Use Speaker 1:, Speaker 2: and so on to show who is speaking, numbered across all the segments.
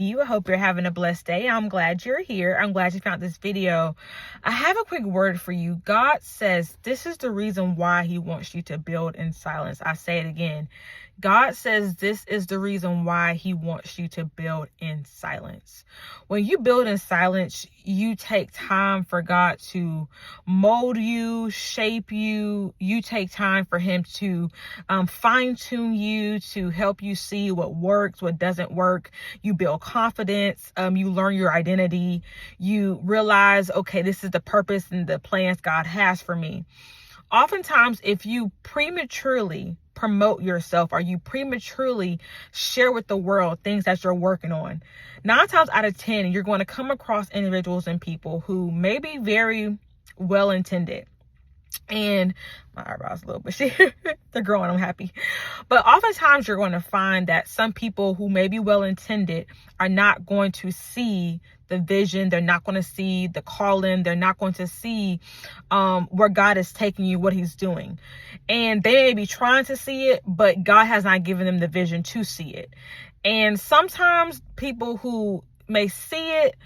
Speaker 1: I hope you're having a blessed day. I'm glad you're here. I'm glad you found this video. I have a quick word for you. God says this is the reason why he wants you to build in silence. I say it again. God says this is the reason why he wants you to build in silence. When you build in silence, you take time for God to mold you, shape you. You take time for him to fine tune you, to help you see what works, what doesn't work. You build confidence. You learn your identity. You realize, okay, this is the purpose and the plans God has for me. Oftentimes, if you prematurely promote yourself or you prematurely share with the world things that you're working on, 9 times out of 10, you're going to come across individuals and people who may be very well intended. And my eyebrows a little bit, they're growing, I'm happy. But oftentimes you're going to find that some people who may be well intended are not going to see the vision. They're not going to see the calling. They're not going to see where God is taking you, what he's doing. And they may be trying to see it, but God has not given them the vision to see it. And sometimes people who may see it,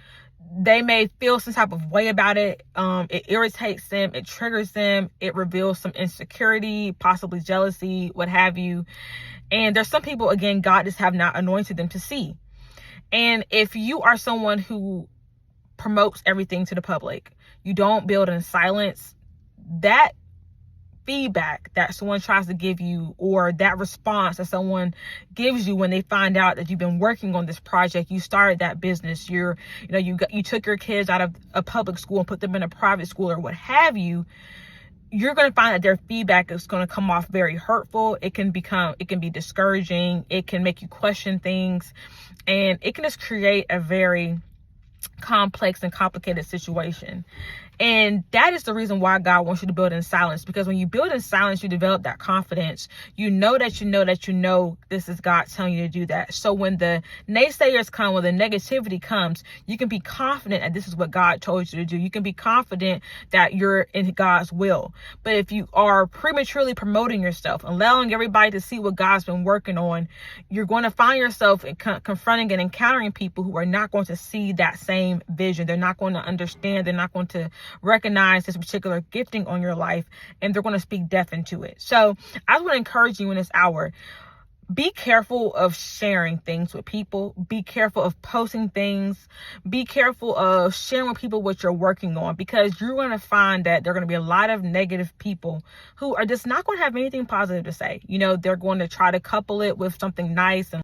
Speaker 1: they may feel some type of way about it. It irritates them. It triggers them. It reveals some insecurity, possibly jealousy, what have you. And there's some people, again, God just have not anointed them to see. And if you are someone who promotes everything to the public, you don't build in silence, that feedback that someone tries to give you, or that response that someone gives you when they find out that you've been working on this project, you started that business, you took your kids out of a public school and put them in a private school or what have you, you're going to find that their feedback is going to come off very hurtful. It can be discouraging. It can make you question things, and it can just create a very complex and complicated situation. And that is the reason why God wants you to build in silence, because when you build in silence, you develop that confidence. You know this is God telling you to do that. So when the naysayers come, when the negativity comes, you can be confident that this is what God told you to do. You can be confident that you're in God's will. But if you are prematurely promoting yourself, allowing everybody to see what God's been working on, you're going to find yourself confronting and encountering people who are not going to see that same vision. They're not going to understand. They're not going to recognize this particular gifting on your life, and they're going to speak death into it. So I just want to encourage you in this hour, be careful of sharing things with people. Be careful of posting things. Be careful of sharing with people what you're working on, because you're going to find that there are going to be a lot of negative people who are just not going to have anything positive to say. They're going to try to couple it with something nice and